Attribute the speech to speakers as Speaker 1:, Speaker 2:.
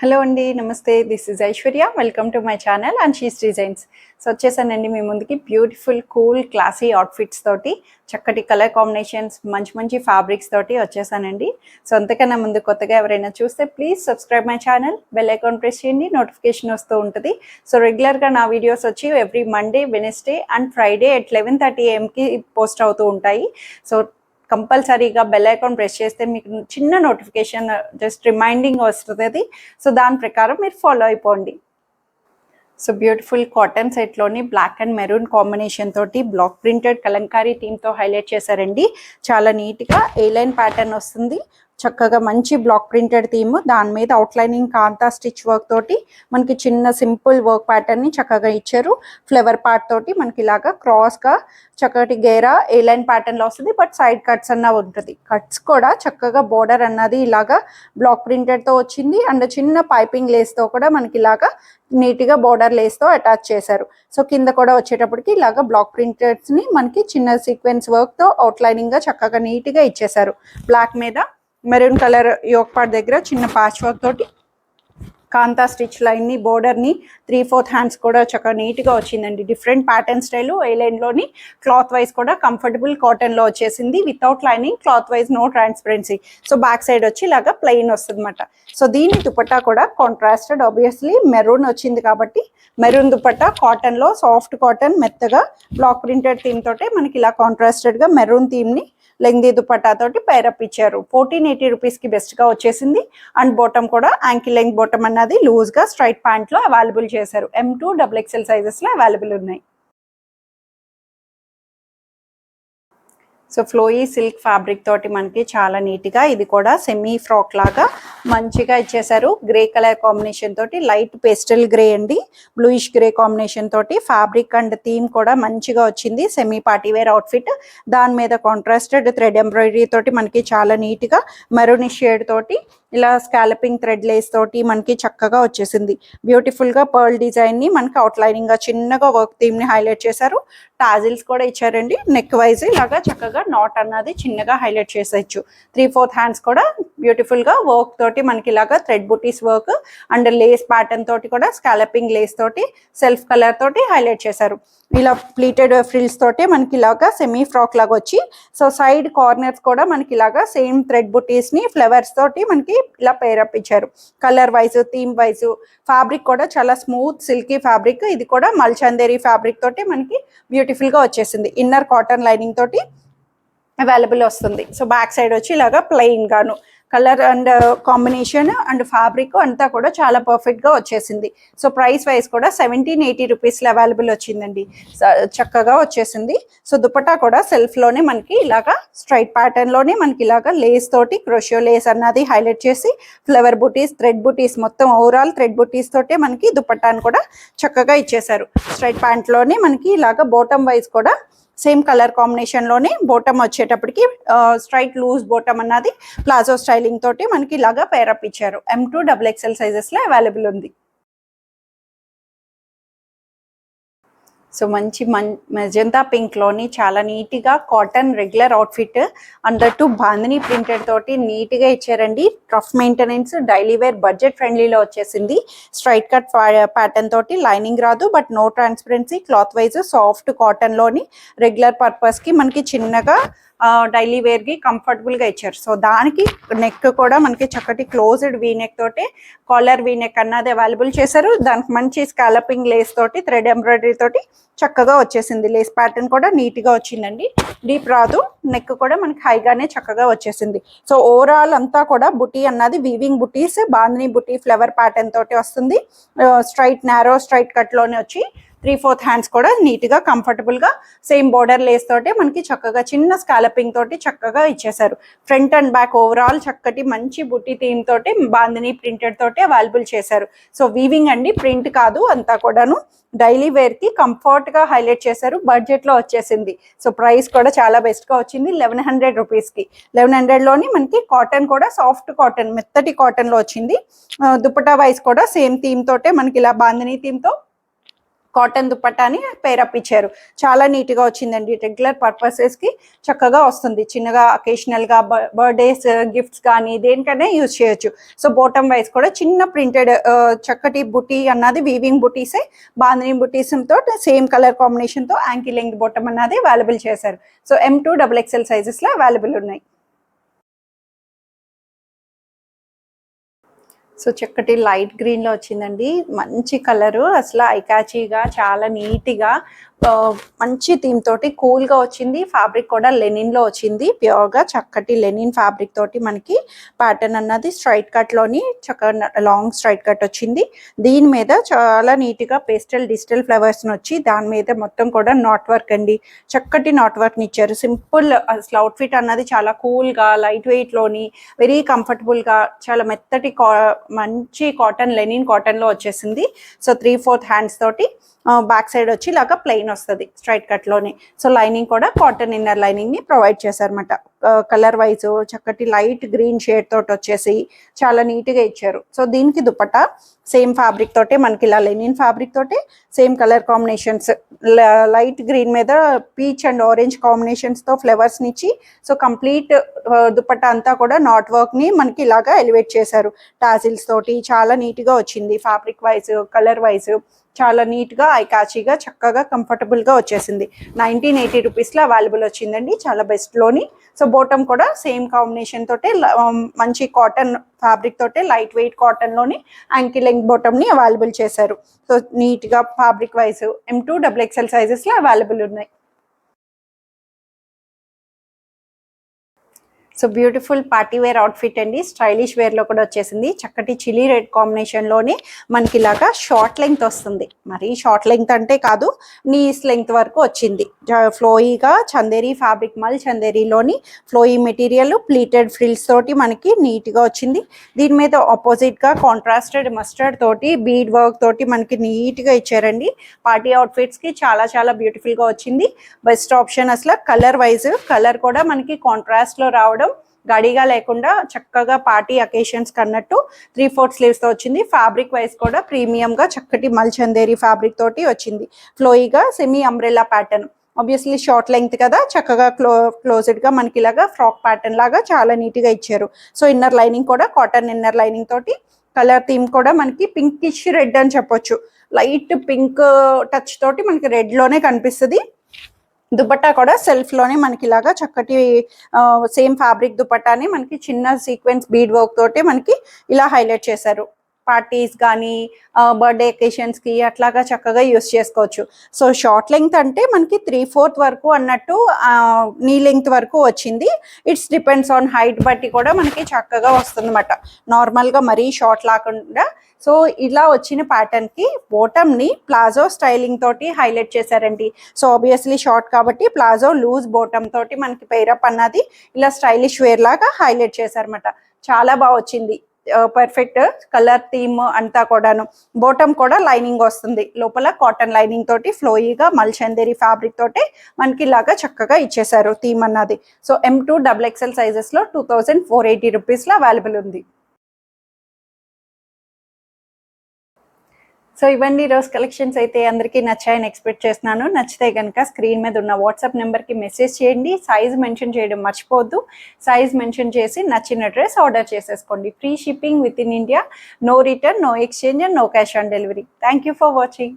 Speaker 1: Hello అండి, నమస్తే. This is Aishwarya. Welcome to my channel Anshi's designs. So వచ్చేసానండి మీ ముందుకి బ్యూటిఫుల్ కూల్ క్లాసీ అవుట్ఫిట్స్ తోటి, చక్కటి కలర్ కాంబినేషన్స్, మంచి మంచి ఫ్యాబ్రిక్స్ తోటి వచ్చేసానండి. సో అంతకన్నా ముందు కొత్తగా ఎవరైనా చూస్తే please subscribe my channel, bell icon press చేయండి, నోటిఫికేషన్ వస్తూ ఉంటుంది. సో రెగ్యులర్గా నా వీడియోస్ వచ్చి every Monday, Wednesday and Friday at 11:30 AM post అవుతూ ఉంటాయి. సో కంపల్సరీగా బెల్ ఐకాన్ ప్రెస్ చేస్తే మీకు చిన్న నోటిఫికేషన్ జస్ట్ రిమైండింగ్ వస్తుంది. సో దాని ప్రకారం మీరు ఫాలో అయిపోండి. సో బ్యూటిఫుల్ కాటన్ సెట్లోని బ్లాక్ అండ్ మెరూన్ కాంబినేషన్ తోటి బ్లాక్ ప్రింటెడ్ కలంకారీ థీమ్తో హైలైట్ చేశారండి. చాలా నీట్గా ఏ లైన్ ప్యాటర్న్ వస్తుంది, చక్కగా మంచి బ్లాక్ ప్రింటెడ్ థీమ్, దాని మీద అవుట్లైనింగ్ కాంతా స్టిచ్ వర్క్ తోటి మనకి చిన్న సింపుల్ వర్క్ ప్యాటర్న్ ని చక్కగా ఇచ్చారు. ఫ్లవర్ పార్ట్ తోటి మనకి ఇలాగా క్రాస్ గా చక్కటి గేరా ఏ లైన్ ప్యాటర్న్ లో వస్తుంది, బట్ సైడ్ కట్స్ అన్న ఉంటుంది. కట్స్ కూడా చక్కగా బోర్డర్ అన్నది ఇలాగా బ్లాక్ ప్రింటెడ్ తో వచ్చింది అండ్ చిన్న పైపింగ్ లేస్ తో కూడా మనకి ఇలాగా నీట్ గా బోర్డర్ లేస్ తో అటాచ్ చేశారు. సో కింద కూడా వచ్చేటప్పటికి ఇలాగా బ్లాక్ ప్రింటెడ్స్ ని మనకి చిన్న సీక్వెన్స్ వర్క్ తో అవుట్లైనింగ్ గా చక్కగా నీట్ గా ఇచ్చేసారు. బ్లాక్ మీద మెరూన్ కలర్ యోక్ పార్ట్ దగ్గర చిన్న ప్యాచ్ వర్క్ తోటి కాంతా స్టిచ్ లైన్ ని బోర్డర్ ని 3/4 హ్యాండ్స్ కూడా చక్కగా నీట్ గా వచ్చిందండి. Different pattern style A line లోని క్లాత్ వైజ్ కూడా కంఫర్టబుల్ కాటన్ లో వచ్చేసింది. Without lining, cloth wise no transparency. So back side వచ్చి ఇలాగా ప్లెయిన్ వస్తుంది అనమాట. సో దీని దుపట్టా కూడా కాంట్రాస్టెడ్, ఆబ్వియస్లీ మెరూన్ వచ్చింది కాబట్టి మెరూన్ దుపట్టా కాటన్ లో సాఫ్ట్ కాటన్ మెత్తగా బ్లాక్ ప్రింటెడ్ థీమ్ తోటే మనకి ఇలా కాంట్రాస్టెడ్ గా మెరూన్ థీమ్ ని లెంగ్దీ దుపట్టా తోటి పైరప్ ఇచ్చారు. 1480 రూపీస్ కి బెస్ట్ గా వచ్చేసింది. అండ్ బాటమ్ కూడా యాంకిల్ లెంగ్త్ బాటమ్ అన్నది లూజ్ గా స్ట్రైట్ ప్యాంట్ లో అవైలబుల్ చేశారు. M2 XXL సైజెస్ లో అవైలబుల్ ఉన్నాయి. సో ఫ్లోయీ సిల్క్ ఫ్యాబ్రిక్ తోటి మనకి చాలా నీట్గా ఇది కూడా సెమీ ఫ్రాక్ లాగా మంచిగా ఇచ్చేసారు. గ్రే కలర్ కాంబినేషన్ తోటి, లైట్ పేస్టల్ గ్రే అండి, బ్లూయిష్ గ్రే కాంబినేషన్ తోటి ఫ్యాబ్రిక్ అండ్ థీమ్ కూడా మంచిగా వచ్చింది. సెమీ పార్టీ వేర్ అవుట్ఫిట్, దాని మీద కాంట్రాస్టెడ్ థ్రెడ్ ఎంబ్రాయిడరీ తోటి మనకి చాలా నీట్గా మెరూనిష్ షేడ్ తోటి ఇలా స్కాలపింగ్ థ్రెడ్ లేస్ తోటి మనకి చక్కగా వచ్చేసింది. బ్యూటిఫుల్ గా పర్ల్ డిజైన్ ని మనకి అవుట్లైనింగ్ గా చిన్నగా వర్క్ థీమ్ ని హైలైట్ చేశారు. టాజిల్స్ కూడా ఇచ్చారండి. నెక్ వైజ్ ఇలాగా చక్కగా నాట్ అన్నది చిన్నగా హైలైట్ చేసేయచ్చు. 3/4 హ్యాండ్స్ కూడా బ్యూటిఫుల్ గా వర్క్ తోటి మనకి ఇలాగా thread buttis work and Lay's pattern తోటి కూడా స్కాలపింగ్ లేస్ తోటి సెల్ఫ్ కలర్ తోటి హైలైట్ చేశారు. ఇలా ప్లీటెడ్ ఫ్రిల్స్ తోటి మనకి ఇలాగా సెమీ ఫ్రాక్ లాగా వచ్చి, సో సైడ్ కార్నర్స్ కూడా మనకి ఇలాగా సేమ్ థ్రెడ్ బుటీస్ ని ఫ్లవర్స్ తోటి మనకి ఇలా పేరప్ ఇచ్చారు. Colour wise, theme wise, fabric కూడా చాలా స్మూత్ సిల్కీ ఫ్యాబ్రిక్. ఇది కూడా మల్చందేరి ఫ్యాబ్రిక్ తోటి మనకి బ్యూటిఫుల్ గా వచ్చేసింది. ఇన్నర్ కాటన్ లైనింగ్ తోటి అవైలబుల్ వస్తుంది. సో బ్యాక్ సైడ్ వచ్చి ఇలాగా ప్లెయిన్ గాను colour and combination and fabric అంతా కూడా చాలా పర్ఫెక్ట్ గా వచ్చేసింది. సో ప్రైస్ వైజ్ కూడా 1780 రూపీస్లో అవైలబుల్ వచ్చిందండి. చక్కగా వచ్చేసింది. సో దుపట్టా కూడా సెల్ఫ్ లోనే మనకి ఇలాగా స్ట్రైట్ ప్యాటర్న్ లోనే మనకి ఇలాగా లేస్ తోటి క్రోషియో లేస్ అన్నది హైలైట్ చేసి ఫ్లవర్ బుటీస్, థ్రెడ్ బుటీస్, మొత్తం ఓవరాల్ థ్రెడ్ బుటీస్ తోటే మనకి దుపట్టాను కూడా చక్కగా ఇచ్చేసారు. స్ట్రైట్ ప్యాంట్ లోనే మనకి ఇలాగా బాటమ్ వైజ్ కూడా సేమ్ కలర్ కాంబినేషన్ లోనే బాటమ్ వచ్చేటప్పటికి స్ట్రైట్ లూజ్ బాటమ్ అన్నది ప్లాజో స్టైలింగ్ తోటి మనకి ఇలాగా పేరప్ ఇచ్చారు. M2 XXL సైజెస్ లో అవైలబుల్ ఉంది. సో మంచి మెజంతా పింక్ లోని చాలా నీట్గా కాటన్ రెగ్యులర్ అవుట్ఫిట్ అందట్టు బాందిని ప్రింటెడ్ తోటి నీట్గా ఇచ్చారండి. Rough maintenance, daily wear, budget ఫ్రెండ్లీలో వచ్చేసింది. స్ట్రైట్ కట్ ప్యాటర్న్ తోటి లైనింగ్ రాదు, but no transparency. Cloth wise soft cotton లోని రెగ్యులర్ పర్పస్ కి మనకి చిన్నగా డైలీ వేర్ కి కంఫర్టబుల్ గా ఇచ్చారు. సో దానికి నెక్ కూడా మనకి చక్కటి క్లోజ్డ్ వీ నెక్ తోటి, కాలర్ వీ నెక్ అన్నది అవైలబుల్ చేశారు. దానికి మంచి స్కాలపింగ్ లేస్ తోటి, థ్రెడ్ ఎంబ్రాయిడరీ తోటి చక్కగా వచ్చేసింది. లేస్ ప్యాటర్న్ కూడా నీట్ గా వచ్చిందండి. డీప్ రాదు, నెక్ కూడా మనకి హైగానే చక్కగా వచ్చేసింది. సో ఓవరాల్ అంతా కూడా బుటీ అన్నది వీవింగ్ బుటీస్, బాందిని బుటీ ఫ్లవర్ ప్యాటర్న్ తోటి వస్తుంది. స్ట్రైట్ నారో స్ట్రైట్ కట్ లోనే వచ్చి 3/4 హ్యాండ్స్ కూడా నీట్ గా కంఫర్టబుల్ గా సేమ్ బోర్డర్ లేస్ తోటి మనకి చక్కగా చిన్న స్కాలపింగ్ తోటి చక్కగా ఇచ్చేసారు. ఫ్రంట్ అండ్ బ్యాక్ ఓవరాల్ చక్కటి మంచి బుట్టి థీమ్ తోటి బాందిని ప్రింటెడ్ తోటి అవైలబుల్ చేశారు. సో వీవింగ్ అండి, ప్రింట్ కాదు. అంతా కూడాను డైలీ వేర్ కి కంఫర్ట్ గా హైలైట్ చేశారు. బడ్జెట్ లో వచ్చేసింది. సో ప్రైస్ కూడా చాలా బెస్ట్ గా వచ్చింది. 1100 రూపీస్ కి. 1100 లోని మనకి కాటన్ కూడా సాఫ్ట్ కాటన్, మెత్తటి కాటన్ లో వచ్చింది. దుపట్టా వైజ్ కూడా సేమ్ థీమ్ తోటే మనకి ఇలా బాందిని థీమ్ తో కాటన్ దుపట్టాని పేరప్ ఇచ్చారు. చాలా నీట్గా వచ్చిందండి. రెగ్యులర్ పర్పసెస్కి చక్కగా వస్తుంది. చిన్నగా అకేషనల్గా బర్త్డేస్ గిఫ్ట్స్ కానీ దేనికైనా యూజ్ చేయొచ్చు. సో బాటమ్ వైజ్ కూడా చిన్న ప్రింటెడ్ చక్కటి బుటీ అన్నది వీవింగ్ బుటీసే, బాందిని బుటీస్తో సేమ్ కలర్ కాంబినేషన్తో యాంకిల్ లెంగ్త్ బాటమ్ అన్నది అవైలబుల్ చేశారు. సో M2 XXL సైజెస్లో అవైలబుల్ ఉన్నాయి. సో చక్కటి లైట్ గ్రీన్లో వచ్చిందండి. మంచి కలరు, అసలు ఐకాచీగా చాలా నీట్గా మంచి థీమ్ తోటి కూల్గా వచ్చింది. ఫ్యాబ్రిక్ కూడా లెనిన్లో వచ్చింది. ప్యూర్గా చక్కటి లెనిన్ ఫ్యాబ్రిక్ తోటి మనకి ప్యాటర్న్ అన్నది స్ట్రైట్ కట్లోని చక్కగా లాంగ్ స్ట్రైట్ కట్ వచ్చింది. దీని మీద చాలా నీట్గా పేస్టల్ డిజిటల్ ఫ్లవర్స్ని వచ్చి దాని మీద మొత్తం కూడా నాట్ వర్క్ అండి. చక్కటి నాట్ వర్క్ని ఇచ్చారు. సింపుల్ అసలు అవుట్ఫిట్ అన్నది చాలా కూల్గా లైట్ వెయిట్లోని వెరీ కంఫర్టబుల్గా చాలా మెత్తటి మంచి కాటన్ లెనిన్ కాటన్లో వచ్చేసింది. సో 3/4 హ్యాండ్స్ తోటి బ్యాక్ సైడ్ వచ్చి ఇలాగా ప్లెయిన్ వస్తుంది స్ట్రైట్ కట్లోని. సో లైనింగ్ కూడా కాటన్ ఇన్నర్ లైనింగ్ని ప్రొవైడ్ చేశారన్నమాట. కలర్ వైజ్ చక్కటి లైట్ గ్రీన్ షేడ్ తోటి వచ్చేసి చాలా నీట్గా ఇచ్చారు. సో దీనికి దుపట్టా సేమ్ ఫ్యాబ్రిక్ తోటే మనకి ఇలా లెనిన్ ఫ్యాబ్రిక్ తోటే same colour combinations light green మీద పీచ్ అండ్ ఆరెంజ్ కాంబినేషన్స్తో ఫ్లవర్స్ని ఇచ్చి సో కంప్లీట్ దుపట్టా అంతా కూడా నాట్ వర్క్ని మనకి ఇలాగా ఎలివేట్ చేశారు. టాజిల్స్ తోటి చాలా నీట్గా వచ్చింది. ఫ్యాబ్రిక్ వైజ్ కలర్ వైజ్ చాలా నీట్గా ఐకాచీగా చక్కగా కంఫర్టబుల్గా వచ్చేసింది. 1980 రూపీస్లో అవైలబుల్ వచ్చిందండి. చాలా బెస్ట్లోని. సో బాటమ్ కూడా సేమ్ కాంబినేషన్ తోటే మంచి కాటన్ ఫ్యాబ్రిక్ తోటే లైట్ వెయిట్ కాటన్లోని యాంకిల్ లెంగ్త్ బాటమ్ని అవైలబుల్ చేశారు. సో నీట్గా ఫ్యాబ్రిక్ వైజ్ M2 XXL సైజెస్లో అవైలబుల్ ఉన్నాయి. So beautiful party wear outfit అండి. స్టైలిష్ వేర్లో కూడా వచ్చేసింది. చక్కటి చిల్లీ రెడ్ కాంబినేషన్లోనే మనకి ఇలాగా షార్ట్ లెంగ్త్ వస్తుంది. మరి షార్ట్ లెంగ్త్ అంటే కాదు, నీస్ లెంగ్త్ వరకు వచ్చింది. ఫ్లోయిగా చందేరి ఫ్యాబ్రిక్ మల్ చందేరిలోని ఫ్లోయి మెటీరియల్ ప్లీటెడ్ ఫ్రిల్స్ తోటి మనకి నీట్గా వచ్చింది. దీని మీద ఆపోజిట్గా కాంట్రాస్టెడ్ మస్టర్డ్ తోటి బీడ్ వర్క్ తోటి మనకి నీట్గా ఇచ్చారండి. పార్టీ అవుట్ఫిట్స్కి చాలా చాలా బ్యూటిఫుల్గా వచ్చింది. బెస్ట్ ఆప్షన్ అసలు. కలర్ వైజ్ కలర్ కూడా మనకి కాంట్రాస్ట్లో రావడం, గడిగా లేకుండా చక్కగా పార్టీ అకేషన్స్ కన్నట్టు 3/4 స్లీవ్స్తో వచ్చింది. ఫ్యాబ్రిక్ వైజ్ కూడా ప్రీమియంగా చక్కటి మల్చందేరి ఫ్యాబ్రిక్ తోటి వచ్చింది. ఫ్లోయిగా semi umbrella pattern. Obviously short length కదా, చక్కగా క్లోజ్డ్గా మనకి ఇలాగా ఫ్రాక్ ప్యాటర్న్ లాగా చాలా నీట్గా ఇచ్చారు. సో ఇన్నర్ లైనింగ్ కూడా కాటన్ ఇన్నర్ లైనింగ్ తోటి కలర్ థీమ్ కూడా మనకి పింకిష్ రెడ్ అని చెప్పొచ్చు. లైట్ పింక్ టచ్ తోటి మనకి రెడ్లోనే కనిపిస్తుంది. దుపట్టా కూడా సెల్ఫ్లోనే మనకి ఇలాగా చక్కటి సేమ్ ఫ్యాబ్రిక్ దుపట్టాని మనకి చిన్న సీక్వెన్స్ బీడ్ వర్క్ తోటి మనకి ఇలా హైలైట్ చేశారు. పార్టీస్ కానీ బర్త్డే అకేషన్స్కి అట్లాగా చక్కగా యూస్ చేసుకోవచ్చు. సో షార్ట్ లెంగ్త్ అంటే మనకి 3/4 వరకు అన్నట్టు నీ లెంగ్త్ వరకు వచ్చింది. ఇట్స్ డిపెండ్స్ ఆన్ హైట్ బట్టి కూడా మనకి చక్కగా వస్తుంది అన్నమాట. నార్మల్గా మరీ షార్ట్ లాకుండా. సో ఇలా వచ్చిన ప్యాటర్న్కి బాటమ్ని ప్లాజో స్టైలింగ్ తోటి హైలైట్ చేశారండి. సో ఆబ్వియస్లీ షార్ట్ కాబట్టి ప్లాజో లూజ్ బాటమ్ తోటి మనకి పేరప్ అన్నది ఇలా స్టైలిష్ వేర్ లాగా హైలైట్ చేశారన్నమాట. చాలా బాగా వచ్చింది. పర్ఫెక్ట్ కలర్ థీమ్ అంతా కూడాను. బాటమ్ కూడా లైనింగ్ వస్తుంది. లోపల కాటన్ లైనింగ్ తోటి ఫ్లోయిగా మల్చందేరి ఫ్యాబ్రిక్ తోటి మనకి ఇలాగా చక్కగా ఇచ్చేసారు థీమ్ అన్నది. సో M2 XXL సైజెస్లో 2480 రూపీస్లో అవైలబుల్ ఉంది. సో ఇవన్నీ రోజు కలెక్షన్స్ అయితే అందరికీ నచ్చాయని ఎక్స్పెక్ట్ చేస్తున్నాను. నచ్చితే కనుక స్క్రీన్ మీద ఉన్న వాట్సాప్ నెంబర్కి మెసేజ్ చేయండి. సైజ్ మెన్షన్ చేయడం మర్చిపోవద్దు. సైజ్ మెన్షన్ చేసి నచ్చిన డ్రెస్ ఆర్డర్ చేసేసుకోండి. Free shipping within India. No return, no exchange and no cash on delivery. Thank you for watching.